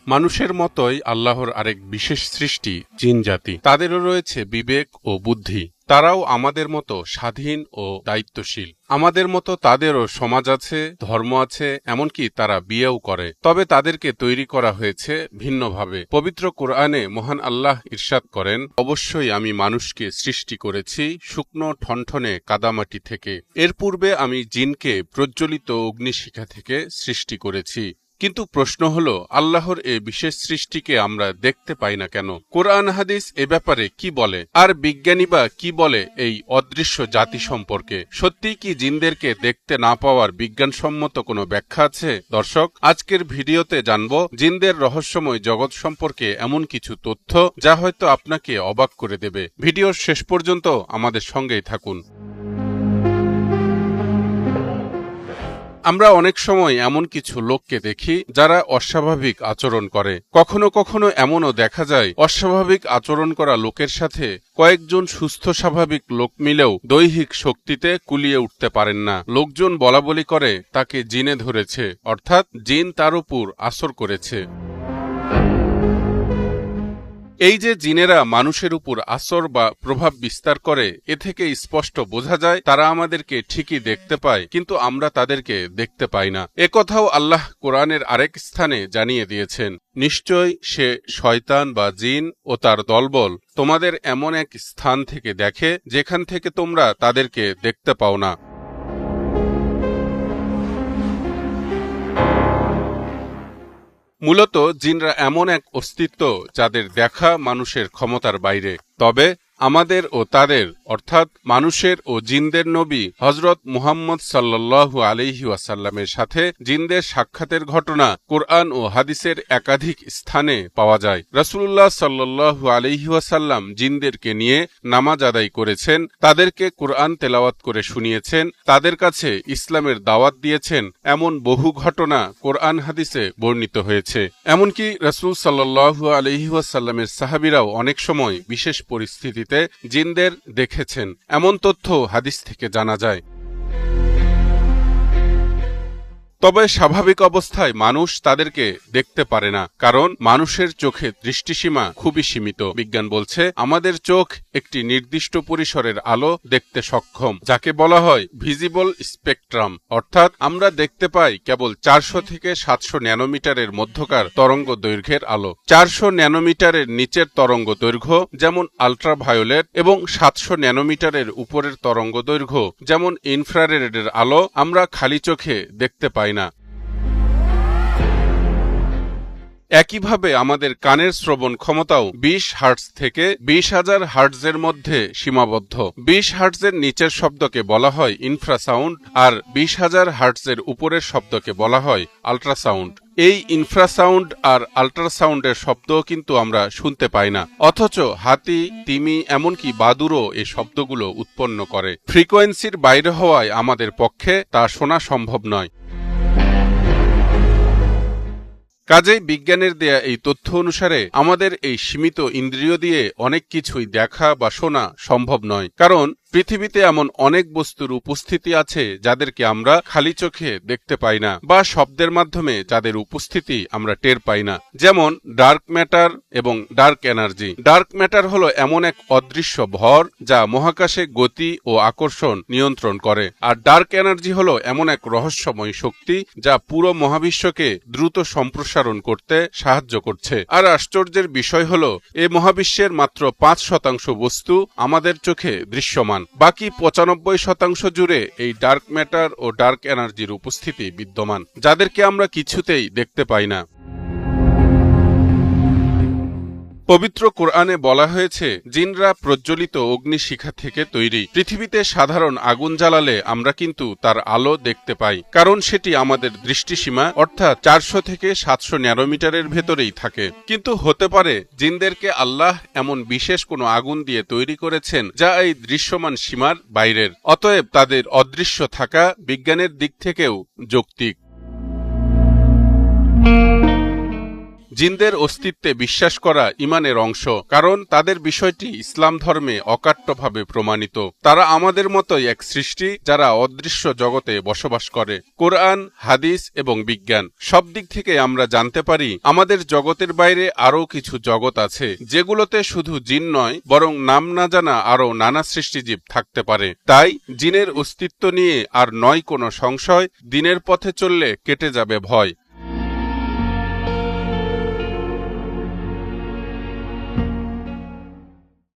মানুষের মতোই আল্লাহর আরেক বিশেষ সৃষ্টি জিন জাতি। তাদেরও রয়েছে বিবেক ও বুদ্ধি। তারাও আমাদের মতো স্বাধীন ও দায়িত্বশীল। আমাদের মতো তাদেরও সমাজ আছে, ধর্ম আছে, এমনকি তারা বিয়েও করে। তবে তাদেরকে তৈরি করা হয়েছে ভিন্নভাবে। পবিত্র কোরআনে মহান আল্লাহ ইরশাদ করেন, অবশ্যই আমি মানুষকে সৃষ্টি করেছি শুকনো ঠনঠনে কাদামাটি থেকে। এর পূর্বে আমি জিনকে প্রজ্বলিত অগ্নিশিখা থেকে সৃষ্টি করেছি। কিন্তু প্রশ্ন হলো, আল্লাহর এ বিশেষ সৃষ্টিকে আমরা দেখতে পাই না কেন? কোরআন হাদিস এ ব্যাপারে কি বলে? আর বিজ্ঞানীবা কি বলে এই অদৃশ্য জাতি সম্পর্কে? সত্যি কি জিনদেরকে দেখতে না পাওয়ার বিজ্ঞানসম্মত কোনো ব্যাখ্যা আছে? দর্শক, আজকের ভিডিওতে জানব জিনদের রহস্যময় জগৎ সম্পর্কে এমন কিছু তথ্য যা হয়তো আপনাকে অবাক করে দেবে। ভিডিওর শেষ পর্যন্ত আমাদের সঙ্গেই থাকুন। আমরা অনেক সময় এমন কিছু লোককে দেখি যারা অস্বাভাবিক আচরণ করে। কখনো কখনো এমনও দেখা যায় অস্বাভাবিক আচরণ করা লোকের সাথে কয়েকজন সুস্থ স্বাভাবিক লোক মিলেও দৈহিক শক্তিতে কুলিয়ে উঠতে পারেন না। লোকজন বলাবলি করে তাকে জিনে ধরেছে, অর্থাৎ জিন তার উপর আসর করেছে। এই যে জিনেরা মানুষের উপর আসর বা প্রভাব বিস্তার করে, এ থেকে স্পষ্ট বোঝা যায় তারা আমাদেরকে ঠিকই দেখতে পায়, কিন্তু আমরা তাদেরকে দেখতে পাই না। একথাও আল্লাহ কোরআনের আরেক স্থানে জানিয়ে দিয়েছেন, নিশ্চয় সে শয়তান বা জিন ও তার দলবল তোমাদের এমন এক স্থান থেকে দেখে যেখান থেকে তোমরা তাদেরকে দেখতে পাও না। মূলত জিনরা এমন এক অস্তিত্ব যাদের দেখা মানুষের ক্ষমতার বাইরে। তবে আমাদের ও তাদের অর্থাৎ মানুষের ও জিনদের নবী হযরত মুহাম্মদ সাল্লাল্লাহু আলাইহি ওয়াসাল্লামের সাথে জিনদের সাক্ষাতের ঘটনা কোরআন ও হাদিসের একাধিক স্থানে পাওয়া যায়। রাসূলুল্লাহ সাল্লাল্লাহু আলাইহি ওয়াসাল্লাম জিনদেরকে নিয়ে নামাজ আদায় করেছেন, তাদেরকে কোরআন তেলাওয়াত করে শুনিয়েছেন, তাদের কাছে ইসলামের দাওয়াত দিয়েছেন। এমন বহু ঘটনা কোরআন হাদিসে বর্ণিত হয়েছে। এমনকি রাসূল সাল্লাল্লাহু আলাইহি ওয়াসাল্লামের সাহাবীরাও অনেক সময় বিশেষ পরিস্থিতি জিনদের দেখেছেন, এমন তথ্য হাদিস থেকে জানা যায়। তবে স্বাভাবিক অবস্থায় মানুষ তাদেরকে দেখতে পারে না, কারণ মানুষের চোখে দৃষ্টিসীমা খুবই সীমিত। বিজ্ঞান বলছে আমাদের চোখ একটি নির্দিষ্ট পরিসরের আলো দেখতে সক্ষম, যাকে বলা হয় ভিজিবল স্পেকট্রাম, অর্থাৎ আমরা দেখতে পাই কেবল 400 থেকে 700 ন্যানোমিটারের মধ্যকার তরঙ্গ দৈর্ঘ্যের আলো। 400 ন্যানোমিটারের নিচের তরঙ্গ দৈর্ঘ্য যেমন আল্ট্রাভায়োলেট এবং 700 ন্যানোমিটারের উপরের তরঙ্গ দৈর্ঘ্য যেমন ইনফ্রারেডের আলো আমরা খালি চোখে দেখতে পাই না। একইভাবে আমাদের কানের শ্রবণ ক্ষমতাও 20 হার্টজ থেকে 20,000 হার্টজের মধ্যে সীমাবদ্ধ। 20 হার্টজের নিচের শব্দকে বলা হয় ইনফ্রাসাউন্ড, আর 20,000 হার্টজের উপরের শব্দকে বলা হয় আল্ট্রাসাউন্ড। এই ইনফ্রাসাউন্ড আর আল্ট্রাসাউন্ডের শব্দও কিন্তু আমরা শুনতে পাই না, অথচ হাতি, তিমি, এমনকি বাদুড়ও এই শব্দগুলো উৎপন্ন করে। ফ্রিকোয়েন্সির বাইরে হওয়ায় আমাদের পক্ষে তা শোনা সম্ভব নয়। কাজেই বিজ্ঞানের দেয়া এই তথ্য অনুসারে আমাদের এই সীমিত ইন্দ্রিয় দিয়ে অনেক কিছুই দেখা বা শোনা সম্ভব নয়, কারণ পৃথিবীতে এমন অনেক বস্তুর উপস্থিতি আছে যাদেরকে আমরা খালি চোখে দেখতে পাই না, বা শব্দের মাধ্যমে যাদের উপস্থিতি আমরা টের পাই না। যেমন ডার্ক ম্যাটার এবং ডার্ক এনার্জি। ডার্ক ম্যাটার হলো এমন এক অদৃশ্য ভর যা মহাকাশে গতি ও আকর্ষণ নিয়ন্ত্রণ করে, আর ডার্ক এনার্জি হলো এমন এক রহস্যময় শক্তি যা পুরো মহাবিশ্বকে দ্রুত সম্প্রসারণ করতে সাহায্য করছে। আর আশ্চর্যের বিষয় হলো এ মহাবিশ্বের মাত্র 5% বস্তু আমাদের চোখে দৃশ্যমান, বাকি 95% জুড়ে এই ডার্ক ম্যাটার ও ডার্ক এনার্জির উপস্থিতি বিদ্যমান, যাদেরকে আমরা কিছুতেই দেখতে পাই না। পবিত্র কোরআনে বলা হয়েছে জিনরা প্রজ্বলিত অগ্নিশিখা থেকে তৈরি। পৃথিবীতে সাধারণ আগুন জ্বালালে আমরা কিন্তু তার আলো দেখতে পাই, কারণ সেটি আমাদের দৃষ্টিসীমা অর্থাৎ 400 থেকে 700 ন্যানোমিটারের ভেতরেই থাকে। কিন্তু হতে পারে জিনদেরকে আল্লাহ এমন বিশেষ কোনো আগুন দিয়ে তৈরি করেছেন যা এই দৃশ্যমান সীমার বাইরের, অতএব তাদের অদৃশ্য থাকা বিজ্ঞানের দিক থেকেও যৌক্তিক। জিনদের অস্তিত্বে বিশ্বাস করা ঈমানের অংশ, কারণ তাদের বিষয়টি ইসলাম ধর্মে অকাট্যভাবে প্রমাণিত। তারা আমাদের মতোই এক সৃষ্টি যারা অদৃশ্য জগতে বসবাস করে। কোরআন, হাদিস এবং বিজ্ঞান সব দিক থেকে আমরা জানতে পারি আমাদের জগতের বাইরে আরও কিছু জগৎ আছে, যেগুলোতে শুধু জিন নয় বরং নাম না জানা আরও নানা সৃষ্টিজীব থাকতে পারে। তাই জিনের অস্তিত্ব নিয়ে আর নয় কোনো সংশয়, দিনের পথে চললে কেটে যাবে ভয়।